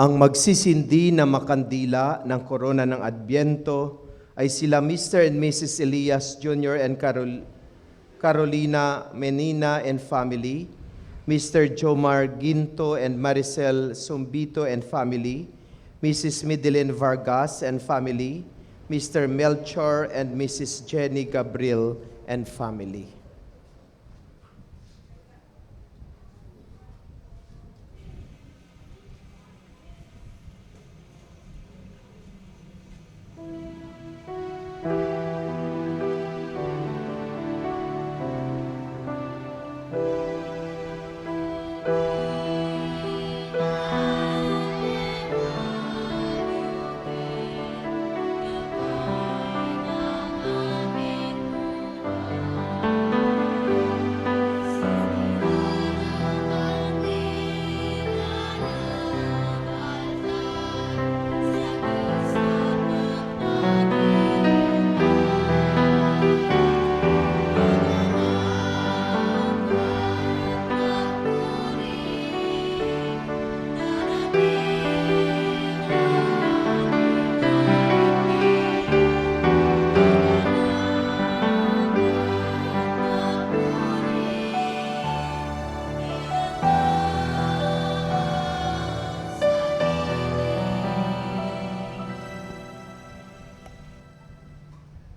Ang magsisindi na makandila ng korona ng Adbyento ay sila Mr. and Mrs. Elias Jr. and Carolina Menina and family, Mr. Jomar Ginto and Maricel Sumbito and family, Mrs. Midilyn Vargas and family, Mr. Melchor and Mrs. Jenny Gabriel and family.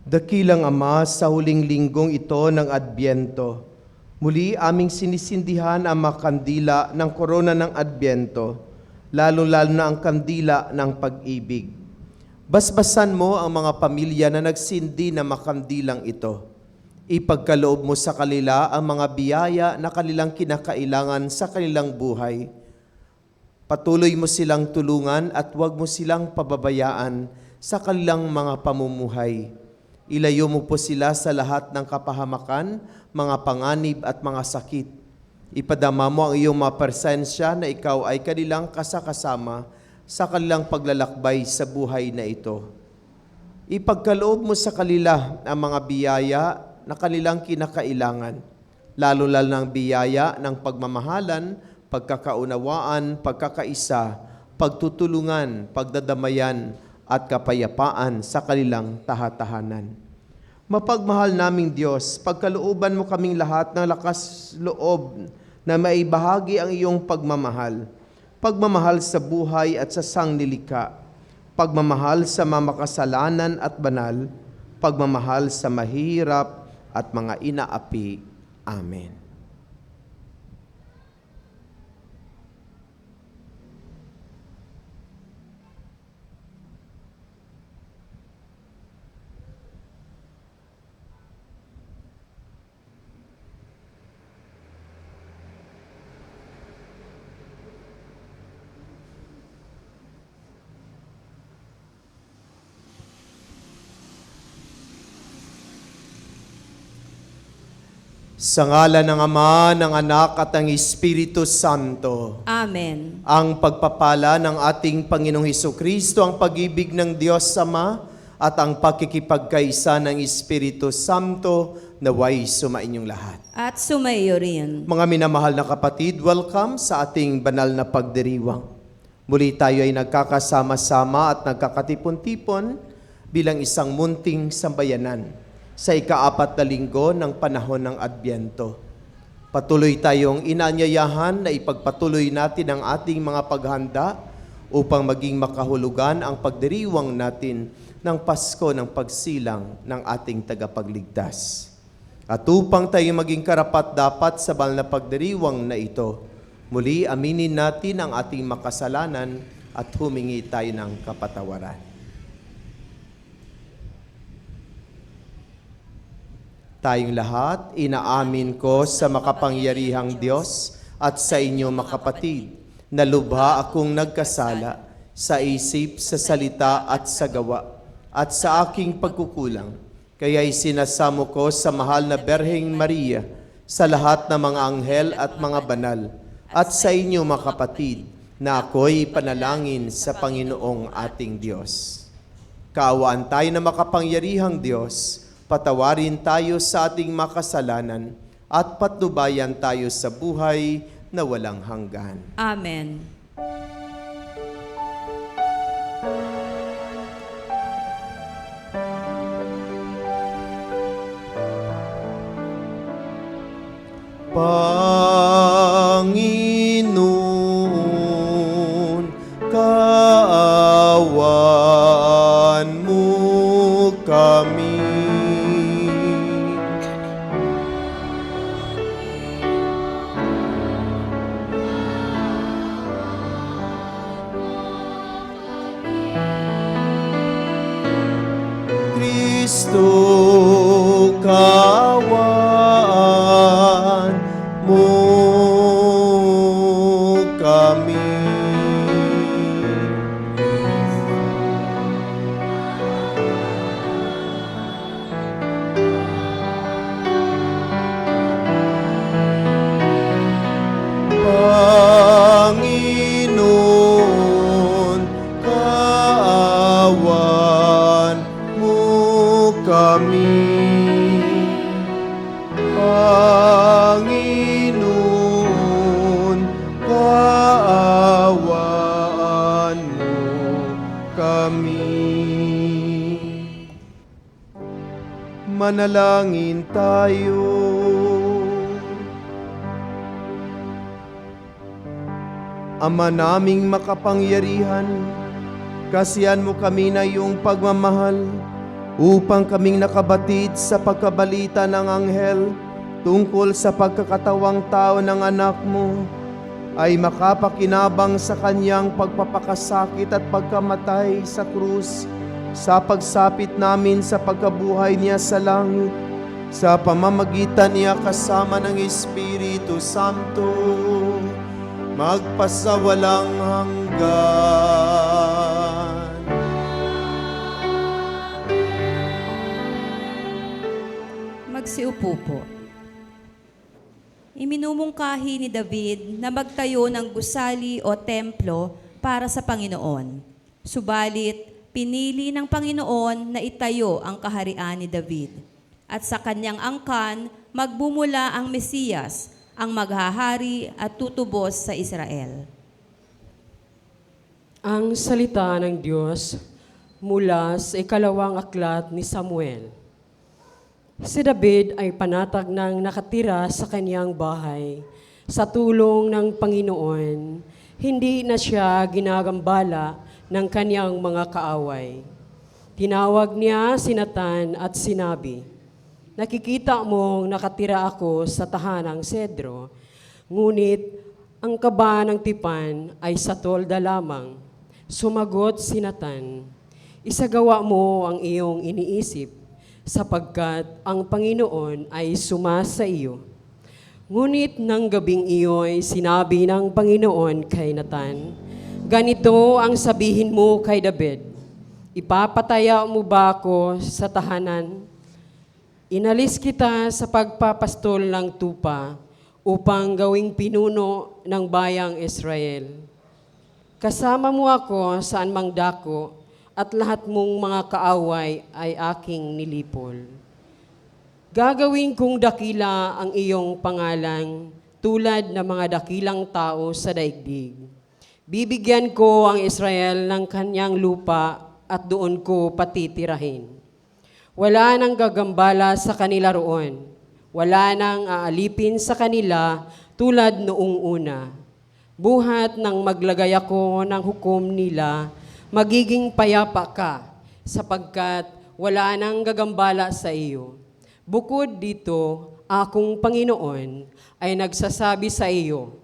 Dakilang Ama, sa huling linggong ito ng Adbyento, muli aming sinisindihan ang makandila ng korona ng Adbyento, lalo-lalo na ang kandila ng pag-ibig. Basbasan mo ang mga pamilya na nagsindi na makandilang ito. Ipagkaloob mo sa kanila ang mga biyaya na kanilang kinakailangan sa kanilang buhay. Patuloy mo silang tulungan at huwag mo silang pababayaan sa kanilang mga pamumuhay. Ilayo mo po sila sa lahat ng kapahamakan, mga panganib at mga sakit. Ipadama mo ang iyong mga presensya na ikaw ay kanilang kasakasama sa kanilang paglalakbay sa buhay na ito. Ipagkaloob mo sa kanila ang mga biyaya na kanilang kinakailangan, lalo-lalo ng biyaya ng pagmamahalan, pagkakaunawaan, pagkakaisa, pagtutulungan, pagdadamayan, at kapayapaan sa kanilang tahatahanan. Mapagmahal naming Diyos, pagkalooban mo kaming lahat ng lakas loob na maibahagi ang iyong pagmamahal. Pagmamahal sa buhay at sa sanglilika, pagmamahal sa mamakasalanan at banal, pagmamahal sa mahirap at mga inaapi. Amen. Sa ngalan ng Ama, ng Anak at ng Espiritu Santo. Amen. Ang pagpapala ng ating Panginoong Hesukristo, ang pag-ibig ng Diyos Ama at ang pakikipagkaisa ng Espiritu Santo naway sumainyong lahat. At sumaiyo rin. Mga minamahal na kapatid, welcome sa ating banal na pagdiriwang. Muli tayo ay nagkakasama-sama at nagkakatipon-tipon bilang isang munting sambayanan sa ika-4 na linggo ng panahon ng Adbyento. Patuloy tayong inaanyayahan na ipagpatuloy natin ang ating mga paghanda upang maging makahulugan ang pagdiriwang natin ng Pasko ng pagsilang ng ating tagapagligtas. At upang tayo maging karapat-dapat sa banal na pagdiriwang na ito, muli aminin natin ang ating makasalanan at humingi tayo ng kapatawaran. Tayong lahat, inaamin ko sa makapangyarihang Diyos at sa inyo makapatid, na lubha akong nagkasala sa isip, sa salita at sa gawa, at sa aking pagkukulang. Kaya'y sinasamo ko sa mahal na Berheng Maria, sa lahat ng mga anghel at mga banal, at sa inyo makapatid, na ako'y panalangin sa Panginoong ating Diyos. Kaawaan tayo na makapangyarihang Diyos, patawarin tayo sa ating makasalanan at patnubayan tayo sa buhay na walang hanggan. Amen. Panginoon, kaawan mo kami. Kristo, kaawan mo kami. Panginoon, kaawan mo kami. Panginoon, kaawaan mo kami. Manalangin tayo. Ama naming makapangyarihan, kasihan mo kami na iyong pagmamahal upang kaming nakabatid sa pagkabalita ng anghel tungkol sa pagkakatawang tao ng anak mo ay makapakinabang sa kanyang pagpapakasakit at pagkamatay sa krus sa pagsapit namin sa pagkabuhay niya sa langit sa pamamagitan niya kasama ng Espiritu Santo magpasawalang hanggan. Magsiupo po. Iminumungkahi ni David na magtayo ng gusali o templo para sa Panginoon. Subalit, pinili ng Panginoon na itayo ang kaharian ni David. At sa kanyang angkan, magbumula ang Mesiyas, ang maghahari at tutubos sa Israel. Ang salita ng Diyos mula sa ikalawang aklat ni Samuel. Si David ay panatag ng nakatira sa kanyang bahay. Sa tulong ng Panginoon, hindi na siya ginagambala ng kanyang mga kaaway. Tinawag niya si Natan at sinabi, "Nakikita mong nakatira ako sa tahanang sedro, ngunit ang kaba ng tipan ay sa tolda lamang." Sumagot si Natan, "Isagawa mo ang iyong iniisip, sapagkat ang Panginoon ay sumasa iyo." Ngunit nang gabing iyo'y sinabi ng Panginoon kay Natan, "Ganito ang sabihin mo kay David, ipapataya mo ba ako sa tahanan? Inalis kita sa pagpapastol ng tupa upang gawing pinuno ng bayang Israel. Kasama mo ako saan mang dako at lahat mong mga kaaway ay aking nilipol. Gagawin kong dakila ang iyong pangalan tulad ng mga dakilang tao sa daigdig. Bibigyan ko ang Israel ng kanyang lupa at doon ko patitirahin. Wala nang gagambala sa kanila roon. Wala nang aalipin sa kanila tulad noong una. Buhat nang maglagay ako ng hukom nila, magiging payapa ka, sapagkat wala nang gagambala sa iyo. Bukod dito, akong Panginoon ay nagsasabi sa iyo,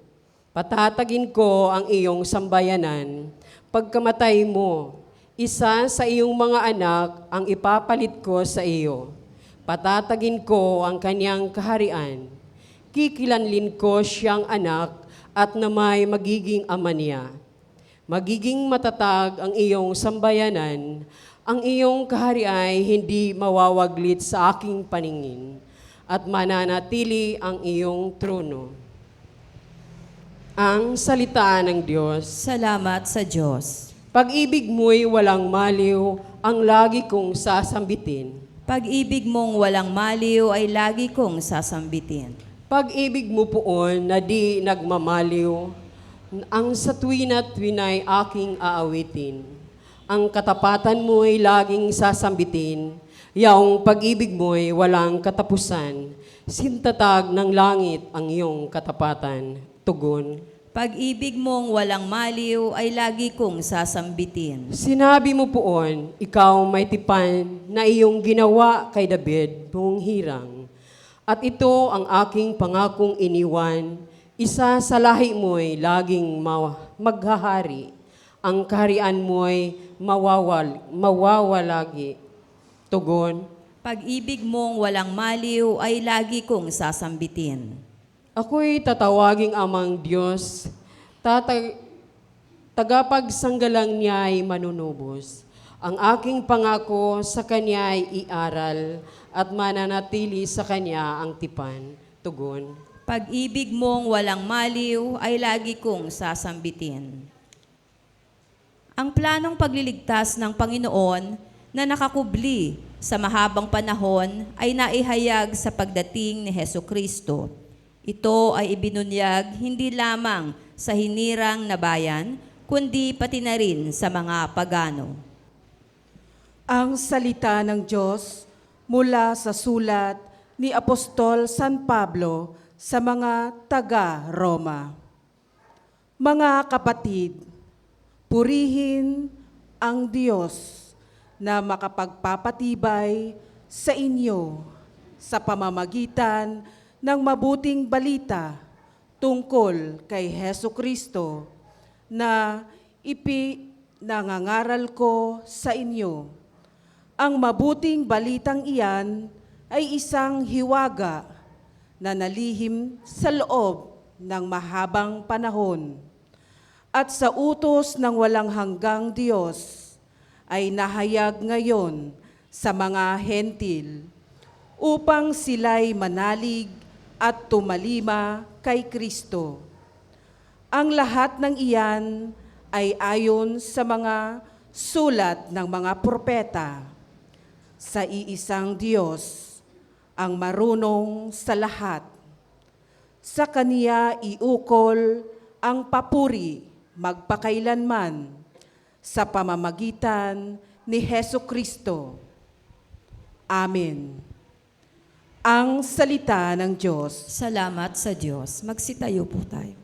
patatagin ko ang iyong sambayanan. Pagkamatay mo, isa sa iyong mga anak ang ipapalit ko sa iyo. Patatagin ko ang kanyang kaharian. Kikilanlin ko siyang anak at na may magiging ama niya. Magiging matatag ang iyong sambayanan. Ang iyong kaharian ay hindi mawawaglit sa aking paningin at mananatili ang iyong trono." Ang salita ng Diyos. Salamat sa Diyos. Pag-ibig mo'y walang maliw, ang lagi kong sasambitin. Pag-ibig mong walang maliw ay lagi kong sasambitin. Pag-ibig mo poon na di nagmamaliw, ang sa tuwina't twina'y aking aawitin. Ang katapatan mo'y laging sasambitin, Yaong pag-ibig mo'y walang katapusan, sintatag ng langit ang iyong katapatan. Tugon. Pag-ibig mong walang maliw ay lagi kong sasambitin. Sinabi mo poon, ikaw may tipan na iyong ginawa kay David mong hirang. At ito ang aking pangakong iniwan, isa sa lahi mo'y laging maghahari. Ang kaharian mo'y mawawalagi. Tugon. Pag-ibig mong walang maliw ay lagi kong sasambitin. Ako'y tatawaging amang Diyos, tagapagsanggalang niya'y manunubos. Ang aking pangako sa Kanya'y iaral at mananatili sa Kanya ang tipan. Tugon. Pag-ibig mong walang maliw ay lagi kong sasambitin. Ang planong pagliligtas ng Panginoon na nakakubli sa mahabang panahon ay naihayag sa pagdating ni Hesukristo. Ito ay ibinunyag hindi lamang sa hinirang na bayan, kundi pati na rin sa mga pagano. Ang salita ng Diyos mula sa sulat ni Apostol San Pablo sa mga taga-Roma. Mga kapatid, purihin ang Diyos na makapagpapatibay sa inyo sa pamamagitan ng mabuting balita tungkol kay Hesukristo na ipinangangaral ko sa inyo. Ang mabuting balitang iyan ay isang hiwaga na nalihim sa loob ng mahabang panahon at sa utos ng walang hanggang Diyos ay nahayag ngayon sa mga hentil upang sila'y manalig at tumalima kay Kristo. Ang lahat ng iyan ay ayon sa mga sulat ng mga propeta sa iisang Diyos, ang marunong sa lahat. Sa Kaniya iukol ang papuri magpakailanman sa pamamagitan ni Hesukristo. Amen. Ang salita ng Diyos. Salamat sa Diyos. Magsitayo po tayo.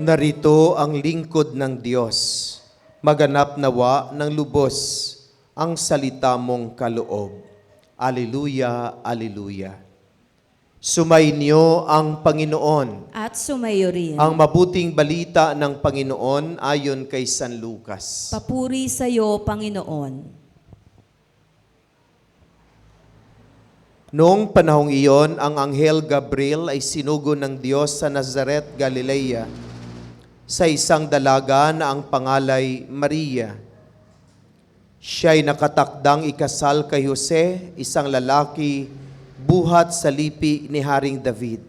Narito ang lingkod ng Diyos, maganap nawa ng lubos ang salita mong kaloob. Alleluia, alleluia. Sumainyo ang Panginoon. At sumayo rin. Ang mabuting balita ng Panginoon ayon kay San Lucas. Papuri sa iyo, Panginoon. Noong panahong iyon, ang Anghel Gabriel ay sinugo ng Diyos sa Nazaret, Galilea, sa isang dalaga na ang pangalay Maria. Siya'y nakatakdang ikasal kay Jose, isang lalaki, buhat sa lipi ni Haring David.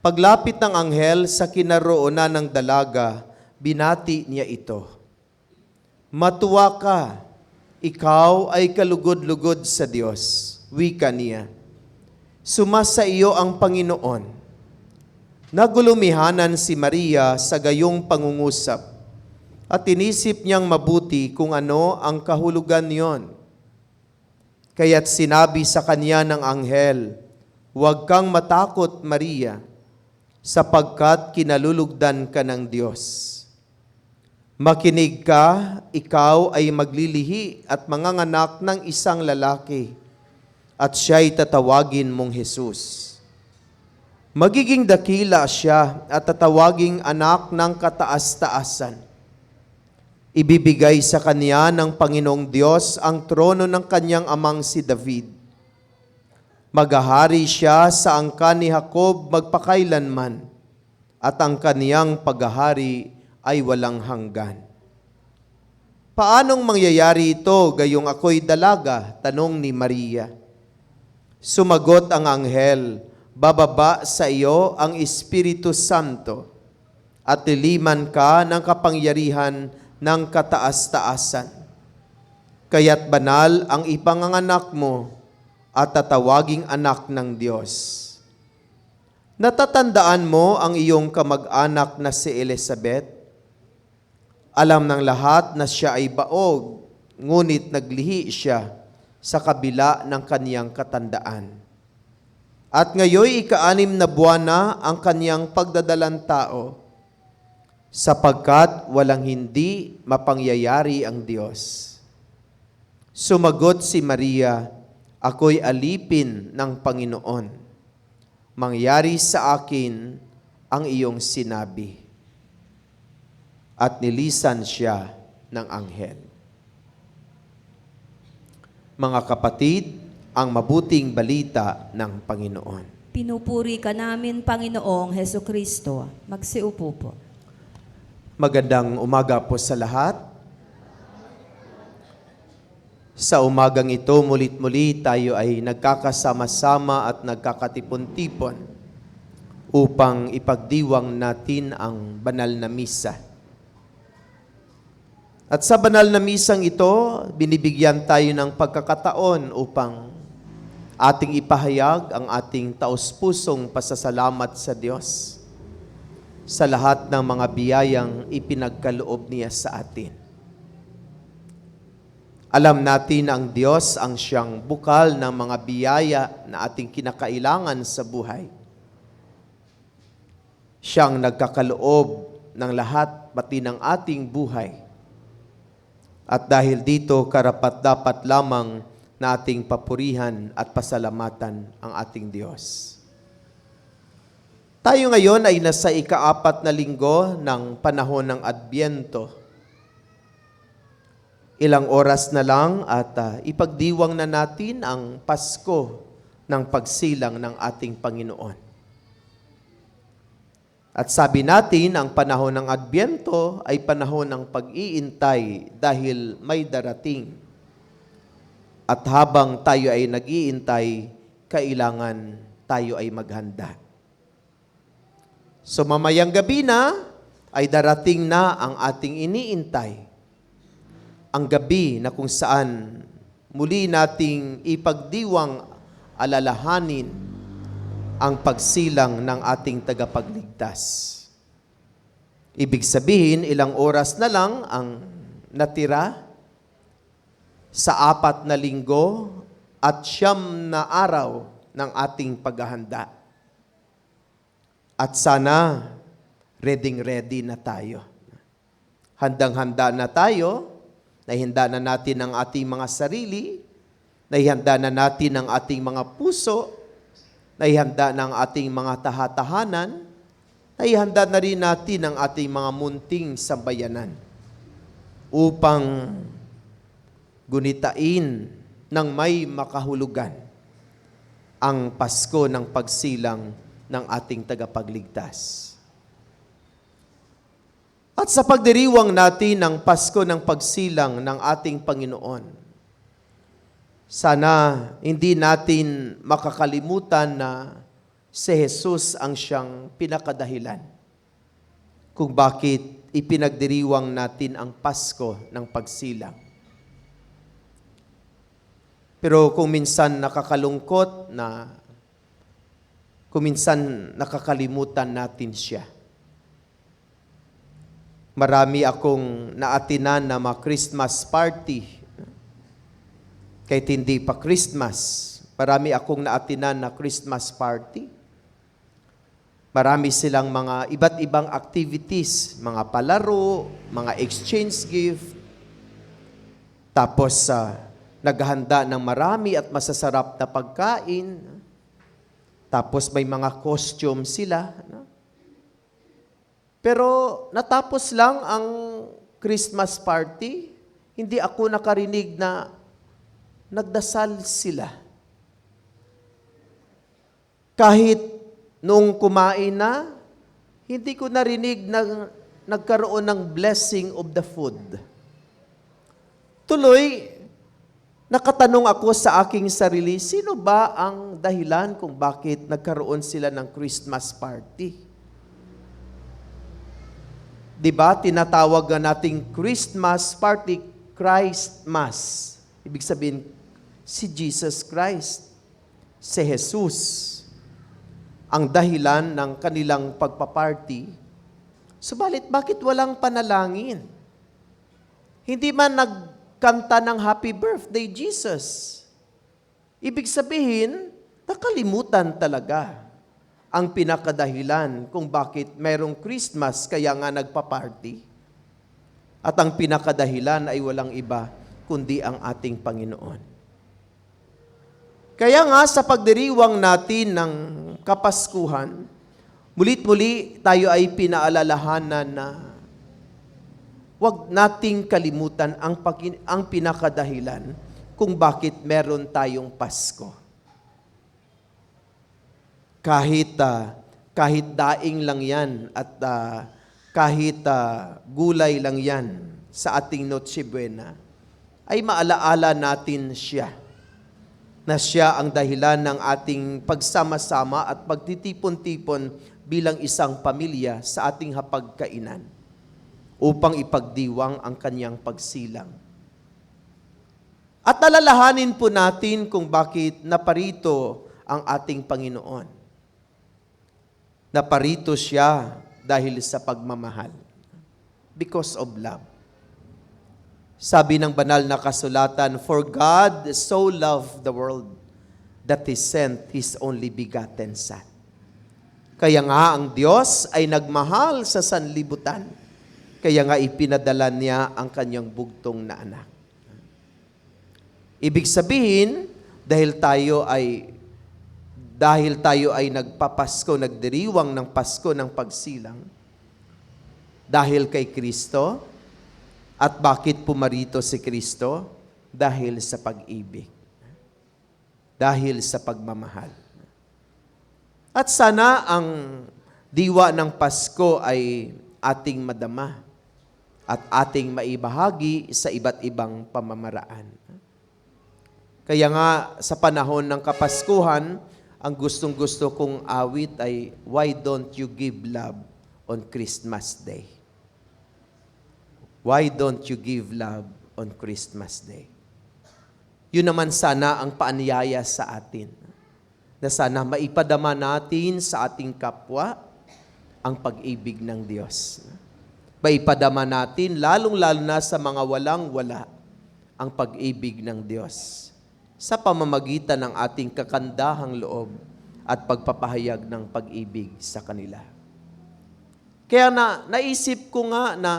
Paglapit ng anghel sa kinaroonan ng dalaga, binati niya ito. Matuwa ka, ikaw ay kalugod-lugod sa Diyos, wika niya. Sumasa iyo ang Panginoon. Nagulumihanan si Maria sa gayong pangungusap at inisip niyang mabuti kung ano ang kahulugan niyon. Kaya't sinabi sa kanya ng anghel, "Huwag kang matakot, Maria, sapagkat kinalulugdan ka ng Diyos. Makinig ka, ikaw ay maglilihi at manganganak ng isang lalaki, at siya'y tatawagin mong Jesus. Magiging dakila siya at tatawaging anak ng kataas-taasan. Ibibigay sa kanya ng Panginoong Diyos ang trono ng kanyang amang si David. Maghahari siya sa angkan ni Jacob magpakailanman, at ang kaniyang paghahari ay walang hanggan." Paanong mangyayari ito gayong ako'y dalaga? Tanong ni Maria. Sumagot ang anghel, bababa sa iyo ang Espiritu Santo at liliman ka ng kapangyarihan ng kataas-taasan. Kaya't banal ang ipanganganak mo at tatawaging anak ng Diyos. Natatandaan mo ang iyong kamag-anak na si Elizabeth? Alam ng lahat na siya ay baog, ngunit naglihi siya sa kabila ng kaniyang katandaan. At ngayoy ika-6 na buwan na ang kaniyang pagdadalang tao, sapagkat walang hindi mapangyayari ang Diyos. Sumagot si Maria, ako'y alipin ng Panginoon. Mangyari sa akin ang iyong sinabi. At nilisan siya ng anghel. Mga kapatid, ang mabuting balita ng Panginoon. Pinupuri ka namin, Panginoong Heso Kristo. Magsiupo po. Magandang umaga po sa lahat. Sa umagang ito, mulit-muli tayo ay nagkakasama-sama at nagkakatipon-tipon upang ipagdiwang natin ang banal na misa. At sa banal na misang ito, binibigyan tayo ng pagkakataon upang ating ipahayag ang ating taos-pusong pasasalamat sa Diyos sa lahat ng mga biyayang ipinagkaloob niya sa atin. Alam natin na ang Diyos ang siyang bukal ng mga biyaya na ating kinakailangan sa buhay. Siyang nagkakaloob ng lahat, pati ng ating buhay. At dahil dito, karapat-dapat lamang na ating papurihan at pasalamatan ang ating Diyos. Tayo ngayon ay nasa ika-4 na linggo ng panahon ng Adbyento. Ilang oras na lang at ipagdiwang na natin ang Pasko ng pagsilang ng ating Panginoon. At sabi natin, ang panahon ng Adbyento ay panahon ng pag-iintay dahil may darating. At habang tayo ay nag-iintay, kailangan tayo ay maghanda. So mamayang gabi na, ay darating na ang ating iniintay. Ang gabi na kung saan muli nating ipagdiwang alalahanin ang pagsilang ng ating tagapagligtas. Ibig sabihin, ilang oras na lang ang natira sa 4 na linggo at 9 na araw ng ating paghahanda. At sana, ready na tayo. Handang-handa na tayo, nahihanda na natin ang ating mga sarili, nahihanda na natin ang ating mga puso, naihanda ng ating mga tahatahanan, naihanda na rin natin ang ating mga munting sambayanan upang gunitain ng may makahulugan ang Pasko ng pagsilang ng ating tagapagligtas. At sa pagdiriwang natin ng Pasko ng pagsilang ng ating Panginoon, sana hindi natin makakalimutan na si Jesus ang siyang pinakadahilan kung bakit ipinagdiriwang natin ang Pasko ng pagsilang. Pero kung minsan nakakalungkot na kung minsan nakakalimutan natin siya. Marami akong naatinan na mga Christmas party. Kahit hindi pa Christmas, marami akong naatinan na Christmas party. Marami silang mga iba't ibang activities, mga palaro, mga exchange gift. Tapos naghahanda ng marami at masasarap na pagkain. Tapos may mga costume sila. Pero natapos lang ang Christmas party, hindi ako nakarinig na nagdasal sila. Kahit nung kumain na, hindi ko narinig na nagkaroon ng blessing of the food. Tuloy, Nakatanong ako sa aking sarili, sino ba ang dahilan kung bakit nagkaroon sila ng Christmas party? Di ba, tinatawag na nating Christmas party, Christmas. Ibig sabihin, si Jesus Christ, si Jesus, ang dahilan ng kanilang pagpaparty. Subalit, bakit walang panalangin? Hindi man nagkanta ng Happy Birthday, Jesus. Ibig sabihin, nakalimutan talaga ang pinakadahilan kung bakit mayroong Christmas kaya nga nagpa-party. At ang pinakadahilan ay walang iba kundi ang ating Panginoon. Kaya nga sa pagdiriwang natin ng Kapaskuhan, mulit-muli tayo ay pinaalalahanan na huwag nating kalimutan ang pinakadahilan kung bakit meron tayong Pasko. Kahit daing lang yan at kahit gulay lang yan sa ating Noche Buena, ay maalaala natin siya, na siya ang dahilan ng ating pagsama-sama at pagtitipon-tipon bilang isang pamilya sa ating hapagkainan upang ipagdiwang ang kanyang pagsilang. At alalahanin po natin kung bakit naparito ang ating Panginoon. Naparito siya dahil sa pagmamahal. Because of love. Sabi ng banal na kasulatan, for God so loved the world that He sent His only begotten Son. Kaya nga ang Diyos ay nagmahal sa sanlibutan. Kaya nga ipinadala niya ang kanyang bugtong na anak. Ibig sabihin, dahil tayo ay nagpapasko, nagdiriwang ng Pasko ng pagsilang, dahil kay Kristo. At bakit pumarito si Kristo? Dahil sa pag-ibig. Dahil sa pagmamahal. At sana ang diwa ng Pasko ay ating madama at ating maibahagi sa iba't ibang pamamaraan. Kaya nga sa panahon ng Kapaskuhan, ang gustong-gusto kong awit ay, why don't you give love on Christmas Day? Why don't you give love on Christmas Day? Yun naman sana ang paanyaya sa atin. Na sana maipadama natin sa ating kapwa ang pag-ibig ng Diyos. Maipadama natin, lalong-lalo na sa mga walang-wala, ang pag-ibig ng Diyos sa pamamagitan ng ating kakandahang loob at pagpapahayag ng pag-ibig sa kanila. Kaya naisip ko nga na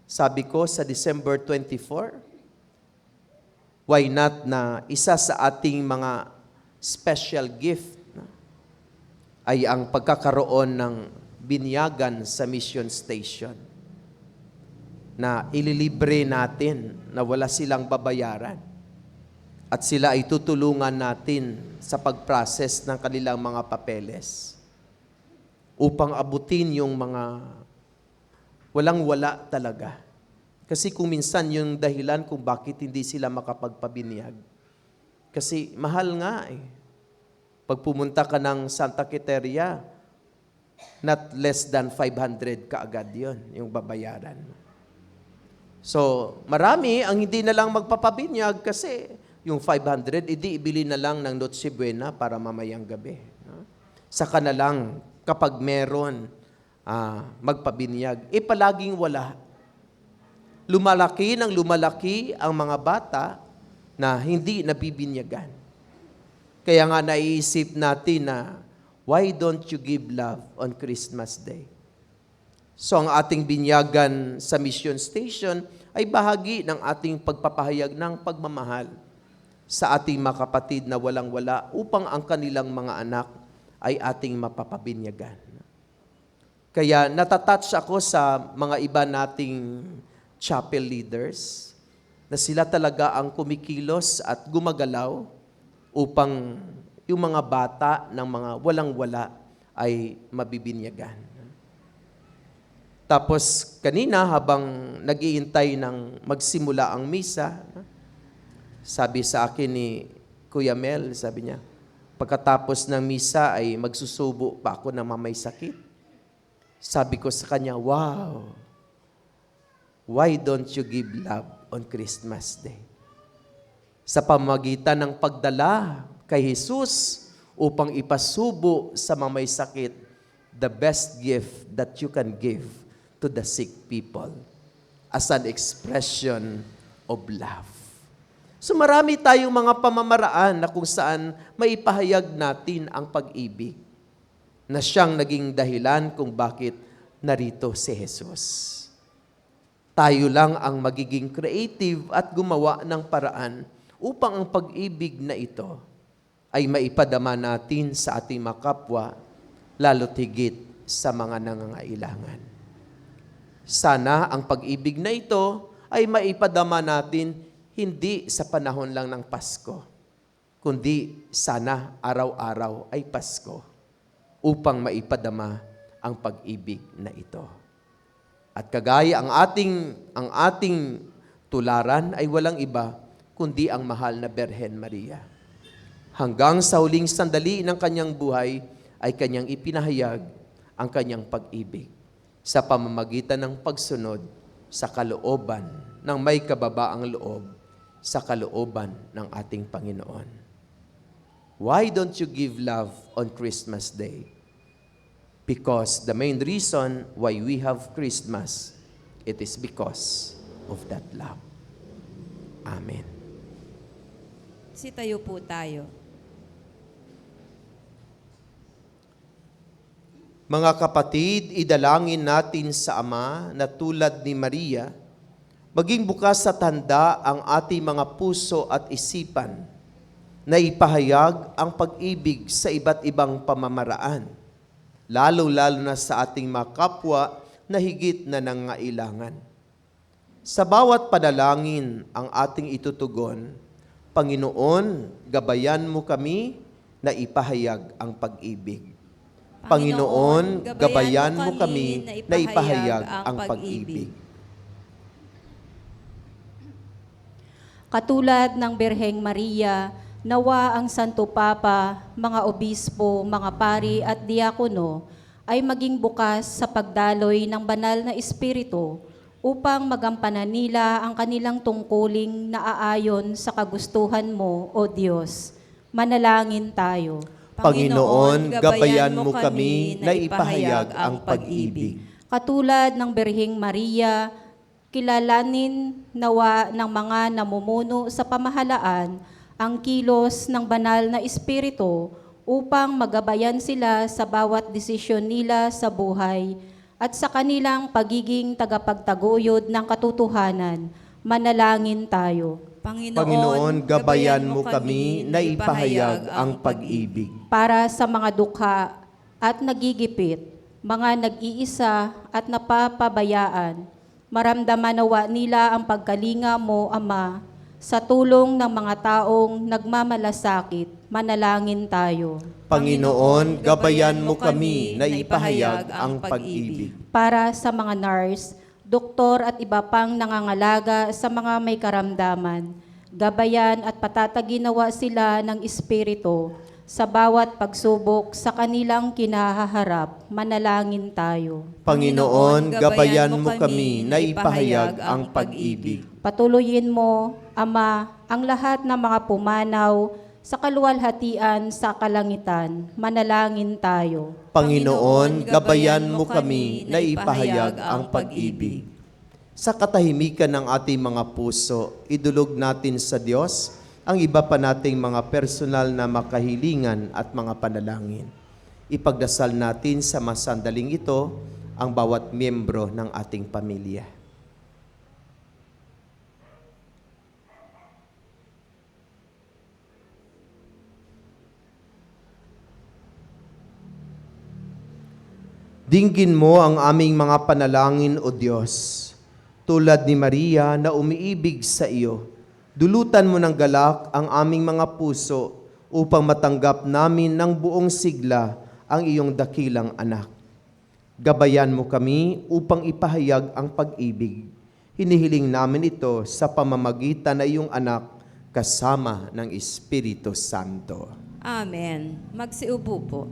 sabi ko sa December 24, why not na isa sa ating mga special gift ay ang pagkakaroon ng binyagan sa mission station na ililibre natin na wala silang babayaran at sila ay tutulungan natin sa pag-process ng kanilang mga papeles upang abutin yung mga walang-wala talaga. Kasi kung minsan yung dahilan kung bakit hindi sila makapagpabinyag. Kasi mahal nga eh. Pag pumunta ka ng Santa Quiteria, not less than 500 kaagad yun, yung babayaran. So, marami ang hindi na lang magpapabinyag kasi yung 500, ibili na lang ng Noche Buena para mamayang gabi. Saka na lang kapag meron, magpabinyag. Palaging wala. Lumalaki ng lumalaki ang mga bata na hindi nabibinyagan. Kaya nga naiisip natin na, why don't you give love on Christmas Day? So ang ating binyagan sa mission station ay bahagi ng ating pagpapahayag ng pagmamahal sa ating mga kapatid na walang-wala upang ang kanilang mga anak ay ating mapapabinyagan. Kaya natatouch ako sa mga iba nating chapel leaders na sila talaga ang kumikilos at gumagalaw upang yung mga bata ng mga walang-wala ay mabibinyagan. Tapos kanina habang nag-iintay ng magsimula ang misa, Sabi sa akin ni Kuya Mel, sabi niya, pagkatapos ng misa ay magsusubo pa ako ng may sakit. Sabi ko sa kanya, wow, why don't you give love on Christmas Day? Sa pamamagitan ng pagdala kay Jesus upang ipasubo sa mga may sakit, the best gift that you can give to the sick people as an expression of love. So marami tayong mga pamamaraan na kung saan maipahayag natin ang pag-ibig na siyang naging dahilan kung bakit narito si Jesus. Tayo lang ang magiging creative at gumawa ng paraan upang ang pag-ibig na ito ay maipadama natin sa ating mga kapwa, lalo't higit sa mga nangangailangan. Sana ang pag-ibig na ito ay maipadama natin hindi sa panahon lang ng Pasko, kundi sana araw-araw ay Pasko upang maipadama ang pag-ibig na ito. At kagaya ang ating tularan ay walang iba kundi ang mahal na Birhen Maria. Hanggang sa huling sandali ng kanyang buhay ay kanyang ipinahayag ang kanyang pag-ibig sa pamamagitan ng pagsunod sa kalooban ng may kababaang loob sa kalooban ng ating Panginoon. Why don't you give love on Christmas Day? Because the main reason why we have Christmas, it is because of that love. Amen. Sitayo po tayo. Mga kapatid, idalangin natin sa Ama na tulad ni Maria, maging bukas sa tanda ang ating mga puso at isipan na ipahayag ang pag-ibig sa iba't ibang pamamaraan, lalo-lalo na sa ating mga kapwa na higit na nangailangan. Sa bawat panalangin ang ating itutugon, Panginoon, gabayan mo kami na ipahayag ang pag-ibig. Panginoon, gabayan mo kami na ipahayag ang pag-ibig. Katulad ng Birheng Maria, nawa ang Santo Papa, mga obispo, mga pari at diakono ay maging bukas sa pagdaloy ng banal na Espiritu upang magampanan nila ang kanilang tungkuling na aayon sa kagustuhan mo, O Diyos. Manalangin tayo. Panginoon, gabayan mo kami na ipahayag ang pag-ibig. Katulad ng Birheng Maria, kilalanin nawa ng mga namumuno sa pamahalaan ang kilos ng banal na Espiritu upang magabayan sila sa bawat desisyon nila sa buhay at sa kanilang pagiging tagapagtaguyod ng katotohanan. Manalangin tayo. Panginoon, gabayan mo kami na ipahayag ang pag-ibig. Para sa mga dukha at nagigipit, mga nag-iisa at napapabayaan, maramdaman nawa nila ang pagkalinga mo, Ama, sa tulong ng mga taong nagmamalasakit. Manalangin tayo. Panginoon, gabayan mo kami na ipahayag ang pag-ibig. Para sa mga nurse, doktor at iba pang nangangalaga sa mga may karamdaman, gabayan at patataginawa sila ng Espiritu sa bawat pagsubok sa kanilang kinahaharap. Manalangin tayo. Panginoon, gabayan mo kami na ipahayag ang pag-ibig. Patuloyin mo, Ama, ang lahat ng mga pumanaw sa kaluwalhatian sa kalangitan. Manalangin tayo. Panginoon, gabayan mo kami na ipahayag ang pag-ibig. Sa katahimikan ng ating mga puso, idulog natin sa Diyos ang iba pa nating mga personal na makahilingan at mga panalangin. Ipagdasal natin sa masandaling ito ang bawat miyembro ng ating pamilya. Dinggin mo ang aming mga panalangin, O Diyos, tulad ni Maria na umiibig sa iyo. Dulutan mo ng galak ang aming mga puso upang matanggap namin ng buong sigla ang iyong dakilang anak. Gabayan mo kami upang ipahayag ang pag-ibig. Hinihiling namin ito sa pamamagitan ng iyong anak kasama ng Espiritu Santo. Amen. Magsiupo po.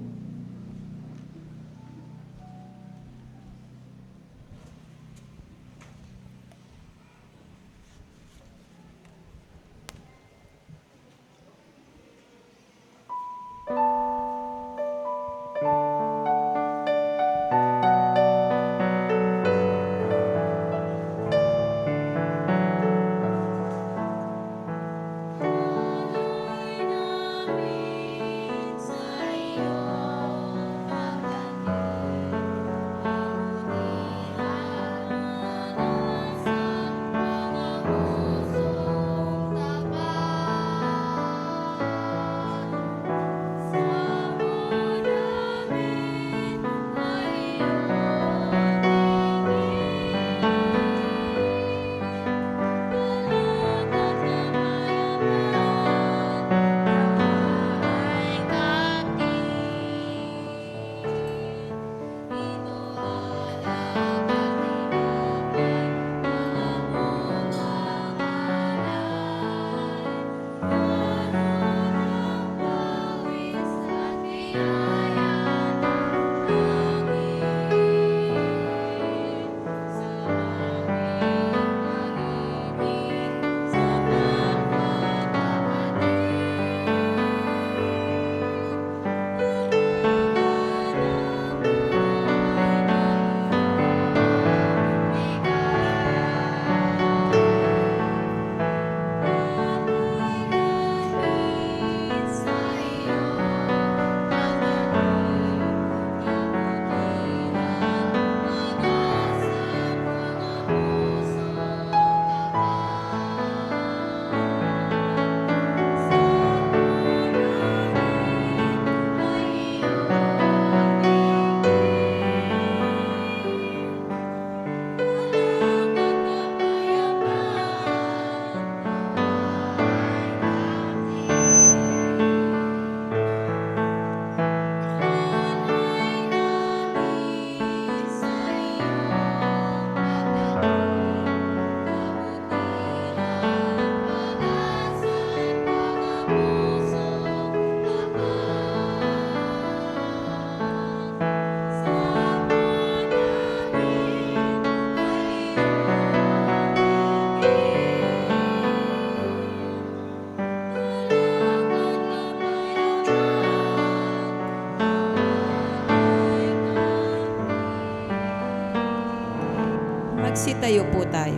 Magsitayo po tayo.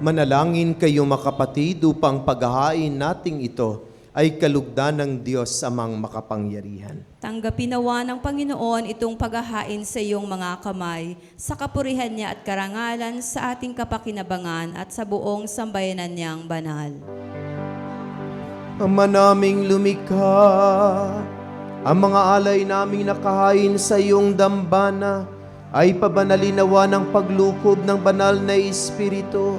Manalangin kayo makapatid upang paghahain nating ito ay kalugdan ng Diyos amang makapangyarihan. Tanggapin nawa ng Panginoon itong paghahain sa iyong mga kamay, sa kapurihan niya at karangalan sa ating kapakinabangan at sa buong sambayanan niyang banal. Ama naming lumikha, ang mga alay naming nakahain sa iyong dambana ay pabanalinawa ng paglukob ng banal na Espiritu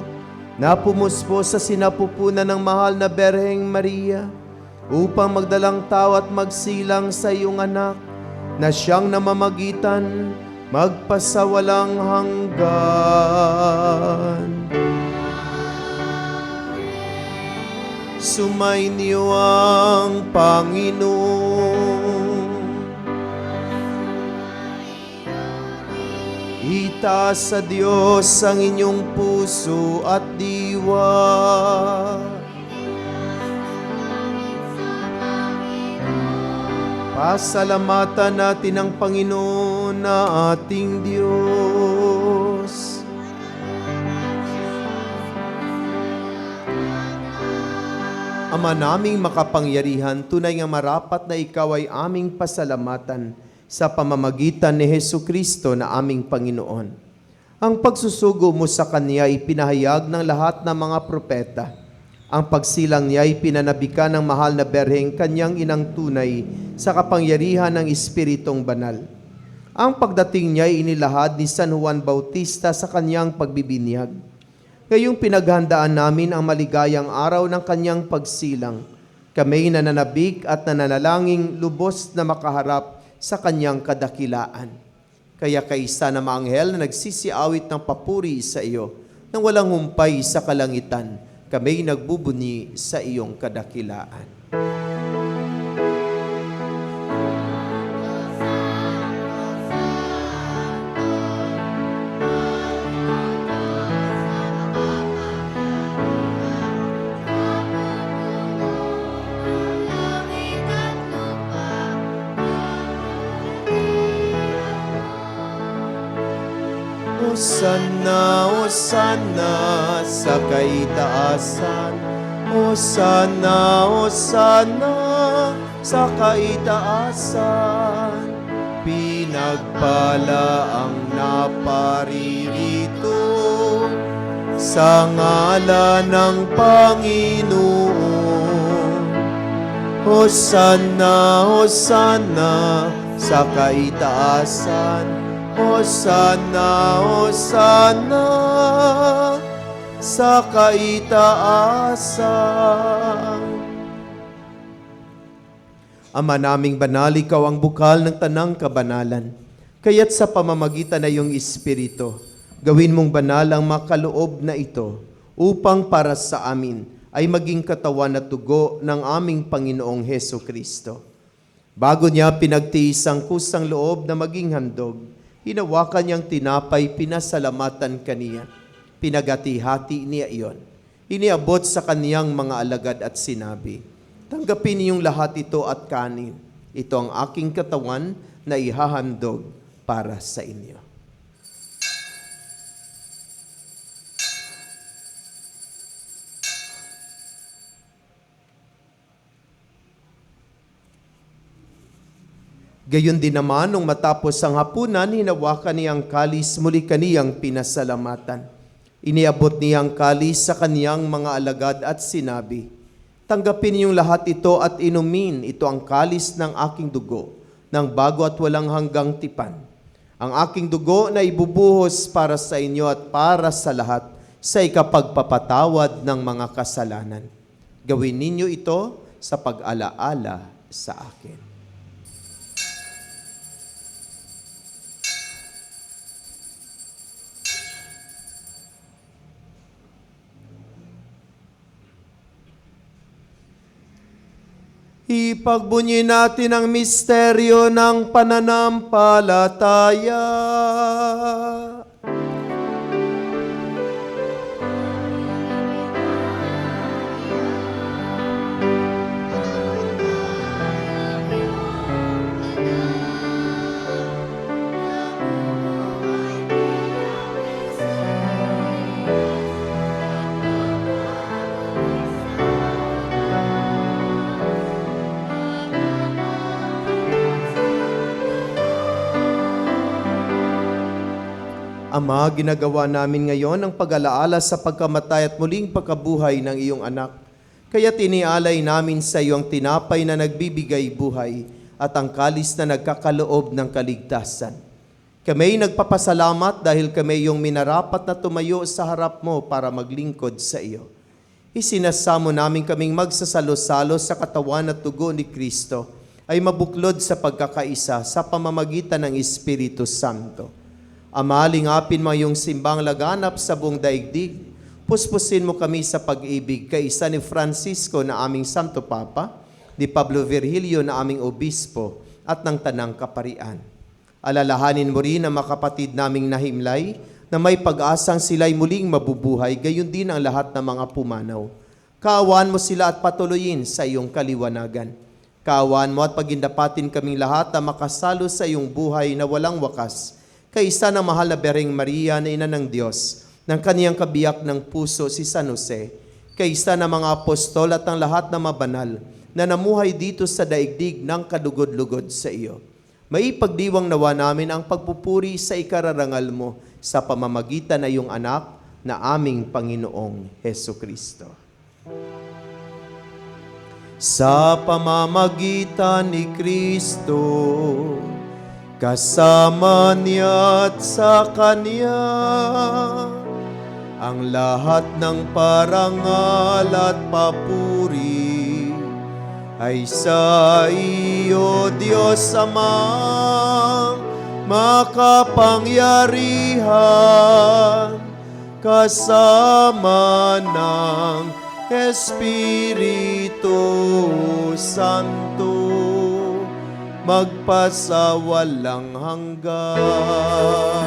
na pumuspo sa sinapupunan ng mahal na Berheng Maria upang magdalang tao at magsilang sa iyong anak na siyang namamagitan magpasawalang hanggan. Sumainyo ang Panginoon. Itaas sa Diyos ang inyong puso at diwa. Pasalamatan natin ang Panginoon na ating Diyos. Ama naming makapangyarihan, tunay nga marapat na ikaw ay aming pasalamatan sa pamamagitan ni Hesukristo na aming Panginoon. Ang pagsusugo mo sa Kanya ay pinahayag ng lahat ng mga propeta. Ang pagsilang niya ay pinanabikan ng mahal na Berheng Kanyang inang tunay sa kapangyarihan ng Espiritong Banal. Ang pagdating niya ay inilahad ni San Juan Bautista sa kanyang pagbibinyag. Ngayong pinaghandaan namin ang maligayang araw ng kanyang pagsilang. Kami nananabik at nananalangin lubos na makaharap sa kanyang kadakilaan. Kaya kaisa na maanghel na nagsisiawit ng papuri sa iyo, nang walang humpay sa kalangitan, kami nagbubunyi sa iyong kadakilaan. Hosanna, Hosanna sa kaitaasan. Hosanna, Hosanna sa kaitaasan. Pinagpala ang naparirito sa ngalan ng Panginoon. Hosanna, Hosanna sa kaitaasan. Hosanna, Hosanna sa kaitaasan. Ama naming banal, ikaw ang bukal ng tanang kabanalan. Kaya't sa pamamagitan na iyong Espiritu, gawin mong banal ang makaloob na ito upang para sa amin ay maging katawan at dugo ng aming Panginoong Heso Kristo. Bago niya pinagtiis ang kusang loob na maging handog, hinawakan niyang tinapay, pinasalamatan kaniya. Pinagati-hati niya iyon. Iniabot sa kaniyang mga alagad at sinabi, tanggapin niyong lahat ito at kanin. Ito ang aking katawan na ihahandog para sa inyo. Gayon din naman, nung matapos ang hapunan, hinawakan niyang kalis, muli kaniyang pinasalamatan. Iniabot niyang kalis sa kaniyang mga alagad at sinabi, tanggapin niyong lahat ito at inumin. Ito ang kalis ng aking dugo, ng bago at walang hanggang tipan. Ang aking dugo na ibubuhos para sa inyo at para sa lahat sa ikapagpapatawad ng mga kasalanan. Gawin ninyo ito sa pag-alaala sa akin. Ipagbunyi natin ang misteryo ng pananampalataya. Ama, ginagawa namin ngayon ang pag-alaala sa pagkamatay at muling pagkabuhay ng iyong anak. Kaya tinialay namin sa iyo ang tinapay na nagbibigay buhay at ang kalis na nagkakaloob ng kaligtasan. Kami nagpapasalamat dahil kami iyong minarapat na tumayo sa harap mo para maglingkod sa iyo. Isinasamo namin kaming magsasalo-salo sa katawan at dugo ni Kristo ay mabuklod sa pagkakaisa sa pamamagitan ng Espiritu Santo. Ama, lingapin mo yung simbang laganap sa buong daigdig. Puspusin mo kami sa pag-ibig kaisa ni Francisco na aming Santo Papa, ni Pablo Virgilio na aming Obispo, at ng Tanang Kaparian. Alalahanin mo rin ang mga kapatid naming nahimlay na may pag-asang sila'y muling mabubuhay, gayon din ang lahat ng mga pumanaw. Kaawaan mo sila at patuloyin sa iyong kaliwanagan. Kaawaan mo at pagindapatin kaming lahat na makasalo sa iyong buhay na walang wakas, kaisa ng mahal na Bereng Maria na Ina ng Diyos, ng kaniyang kabiyak ng puso si San Jose, kaisa ng mga apostol at ang lahat na mabanal na namuhay dito sa daigdig ng kalugod-lugod sa iyo. Maipagdiwang nawa namin ang pagpupuri sa ikararangal mo sa pamamagitan na iyong anak na aming Panginoong Heso Kristo. Sa pamamagitan ni Kristo, kasama niya at sa Kanya, ang lahat ng parangal at papuri ay sa iyo, Diyos Amang makapangyarihan, kasama ng Espiritu Santo, magpasawalang hanggan.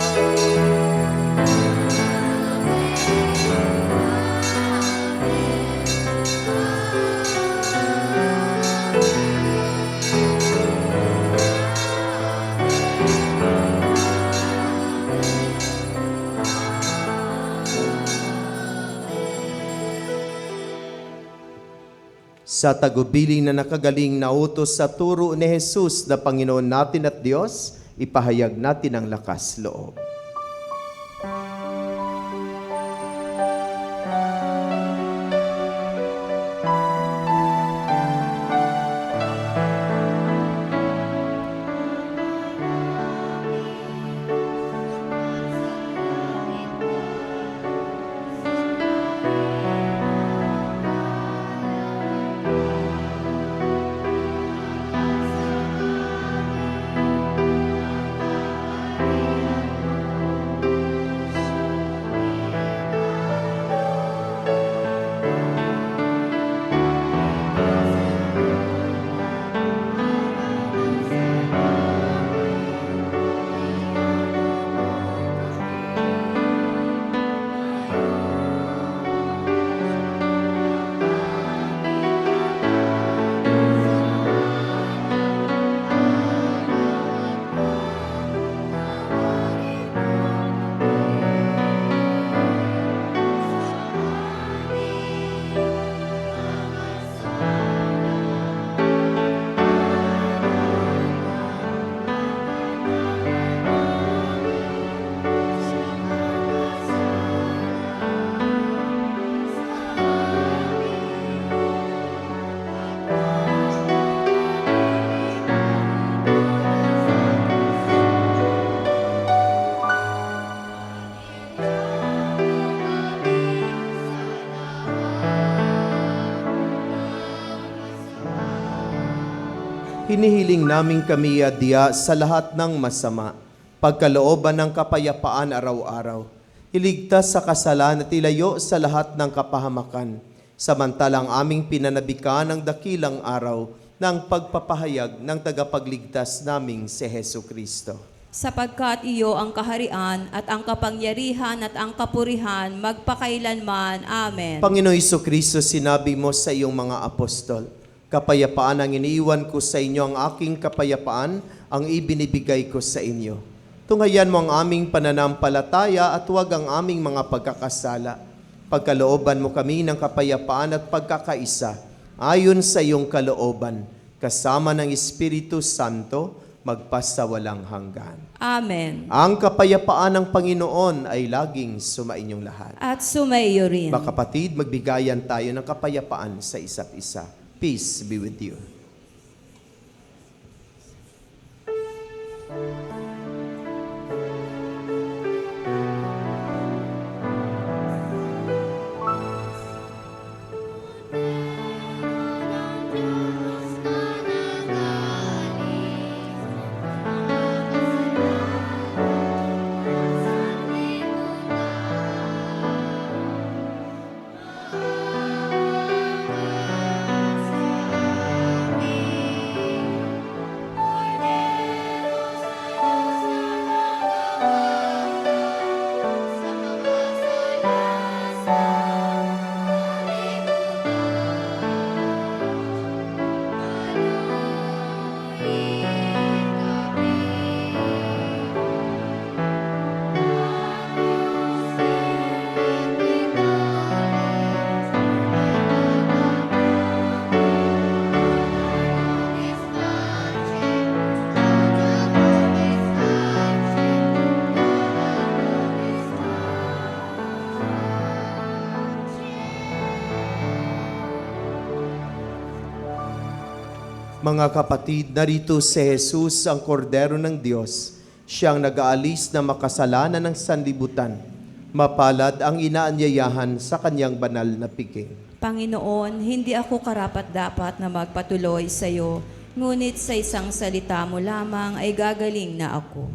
Sa tagubilin na nakagaling na utos sa turo ni Jesus na Panginoon natin at Diyos, ipahayag natin ang lakas loob. Hinihiling namin kami adya sa lahat ng masama, pagkalooban ng kapayapaan araw-araw. Iligtas sa kasalan at ilayo sa lahat ng kapahamakan, samantalang aming pinanabikan ang dakilang araw ng pagpapahayag ng tagapagligtas naming si Hesu Kristo. Sapagkat iyo ang kaharian at ang kapangyarihan at ang kapurihan magpakailanman. Amen. Panginoon Hesu Kristo, sinabi mo sa iyong mga apostol, kapayapaan ang iniiwan ko sa inyo, ang aking kapayapaan ang ibinibigay ko sa inyo. Tunghayan mo ang aming pananampalataya at huwag ang aming mga pagkakasala. Pagkalooban mo kami ng kapayapaan at pagkakaisa, ayon sa iyong kalooban, kasama ng Espiritu Santo, magpasawalang hanggan. Amen. Ang kapayapaan ng Panginoon ay laging sumainyong lahat. At sumaiyo rin. Mga kapatid, magbigayan tayo ng kapayapaan sa isa't isa. Peace be with you. Mga kapatid, narito si Jesus, ang kordero ng Diyos, siyang nag-aalis na makasalanan ng sanlibutan. Mapalad ang inaanyayahan sa kanyang banal na piging. Panginoon, hindi ako karapat-dapat na magpatuloy sa iyo, ngunit sa isang salita mo lamang ay gagaling na ako.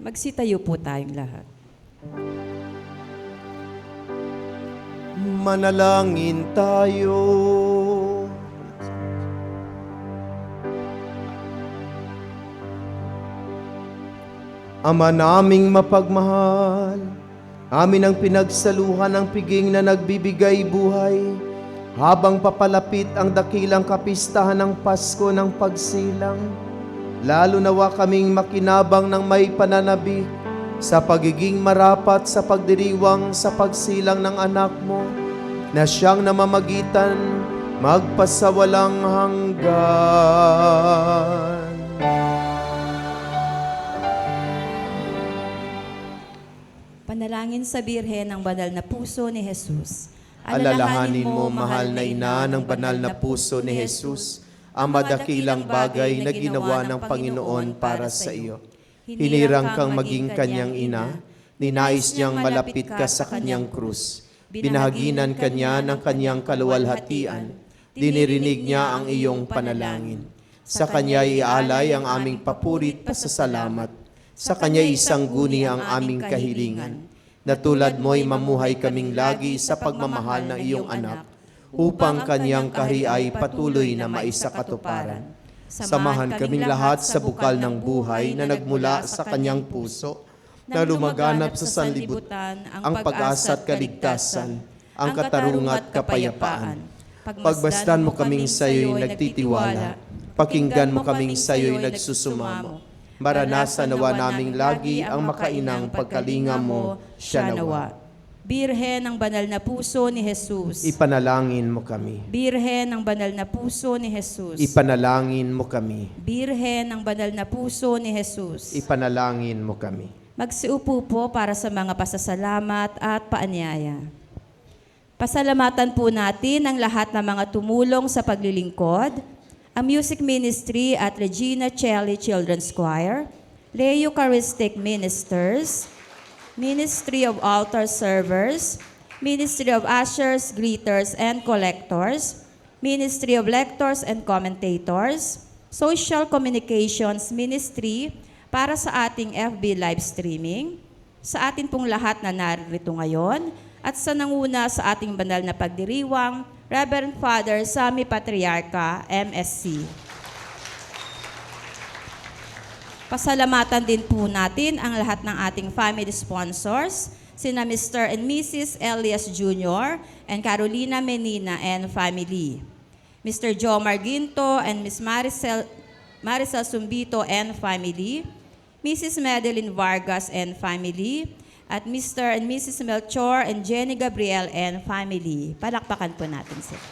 Magsitayo po tayong lahat. Manalangin tayo. Ama naming mapagmahal, amin ang pinagsaluhan ng piging na nagbibigay buhay, habang papalapit ang dakilang kapistahan ng Pasko ng pagsilang. Lalo nawa kaming makinabang ng may pananabik sa pagiging marapat sa pagdiriwang sa pagsilang ng anak mo, na siyang namamagitan magpasawalang hanggan. Panalangin sa Birhen ng Banal na Puso ni Jesus. Alalahanin mo, mahal na ina ng banal na puso ni Jesus, ang madakilang bagay na ginawa ng Panginoon para sa iyo. Hinirang kang maging kanyang ina, ninais niyang malapit ka sa kanyang krus. Binahaginan kanya ng kanyang kaluwalhatian, dinirinig niya ang iyong panalangin. Sa kanya ialay ang aming papurit pasasalamat. Sa kanya isangguni ang aming kahilingan, na tulad mo'y mamuhay kaming lagi sa pagmamahal ng iyong anak, upang kanyang kahari ay patuloy na maisakatuparan. Samahan kaming lahat sa bukal ng buhay na nagmula sa kanyang puso, na lumaganap sa sanlibutan ang pag-asa at kaligtasan, ang katarungan at kapayapaan. Pagmasdan mo kaming sa iyo'y nagtitiwala, pakinggan mo kaming sa iyo'y nagsusumamo. Maranasan nawa naming lagi ang makainang pagkalinga mo, siya nawa. Birhen ng Banal na Puso ni Jesus. Ipanalangin mo kami. Birhen ng Banal na Puso ni Jesus. Ipanalangin mo kami. Birhen ng Banal na Puso ni Jesus. Ipanalangin mo kami. Magsiupo po para sa mga pasasalamat at paanyaya. Pasalamatan po natin ang lahat ng mga tumulong sa paglilingkod, ang Music Ministry at Regina Celli Children's Choir, Leo Eucharistic Ministers, Ministry of Altar Servers, Ministry of Ushers, Greeters, and Collectors, Ministry of Lectors and Commentators, Social Communications Ministry para sa ating FB live streaming, sa atin pong lahat na narito ngayon, at sa nanguna sa ating banal na pagdiriwang, Reverend Father Sammy Patriarca, MSc. Pasalamatan din po natin ang lahat ng ating family sponsors, sina Mr. and Mrs. Elias Jr. and Carolina Menina and family, Mr. Joe Marginto and Miss Maricel Sumbito and family, Mrs. Madeline Vargas and family, at Mr. and Mrs. Melchor and Jenny Gabriel and family. Palakpakan po natin sila.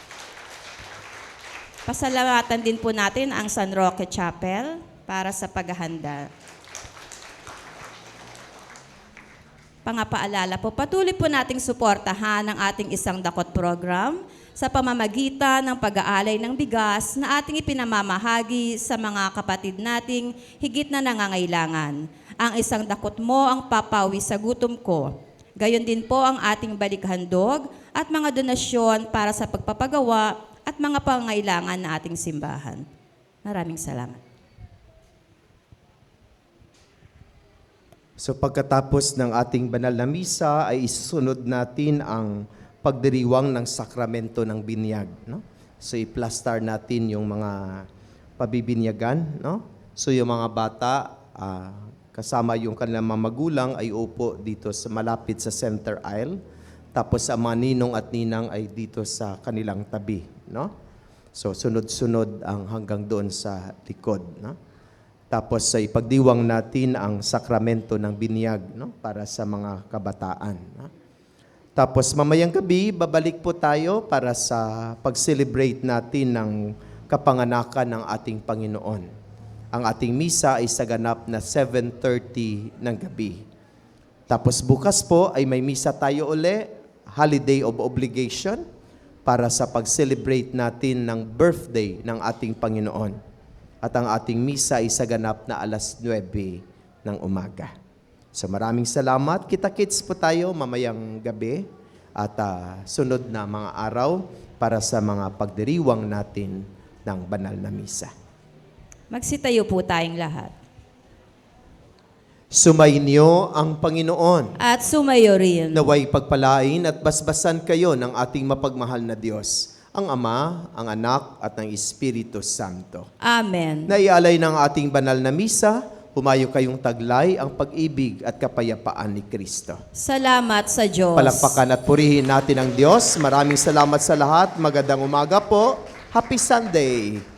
Pasalamatan din po natin ang San Roque Chapel para sa paghahanda. Pangapaalala po, patuloy po nating suportahan ang ating isang dakot program sa pamamagitan ng pag-aalay ng bigas na ating ipinamamahagi sa mga kapatid nating higit na nangangailangan. Ang isang dakot mo ang papawi sa gutom ko. Gayon din po ang ating balikhandog at mga donasyon para sa pagpapagawa at mga pangailangan na ating simbahan. Maraming salamat. So pagkatapos ng ating banal na misa ay isusunod natin ang pagdiriwang ng sakramento ng binyag, no? So i-plaster natin yung mga pabibinyagan, no? So yung mga bata kasama yung kanilang mga magulang ay upo dito sa malapit sa center aisle. Tapos ang mga ninong at ninang ay dito sa kanilang tabi, no? So sunod-sunod ang hanggang doon sa likod, no? Tapos sa ipagdiwang natin ang sakramento ng binyag, no? Para sa mga kabataan, no? Tapos mamayang gabi, babalik po tayo para sa pag-celebrate natin ng kapanganakan ng ating Panginoon. Ang ating misa ay sa ganap na 7:30 ng gabi. Tapos bukas po ay may misa tayo uli, holiday of obligation, para sa pag-celebrate natin ng birthday ng ating Panginoon. At ang ating misa ay sa ganap na 9:00 ng umaga. So maraming salamat. Kita-kits po tayo mamayang gabi at sunod na mga araw para sa mga pagdiriwang natin ng banal na misa. Magsitayo po tayong lahat. Sumainyo ang Panginoon. At sumayo rin. Naway pagpalain at basbasan kayo ng ating mapagmahal na Diyos, ang Ama, ang Anak, at ang Espiritu Santo. Amen. Naialay ng ating banal na misa, humayo kayong taglay ang pag-ibig at kapayapaan ni Kristo. Salamat sa Diyos. Palakpakan at purihin natin ang Diyos. Maraming salamat sa lahat. Magandang umaga po. Happy Sunday.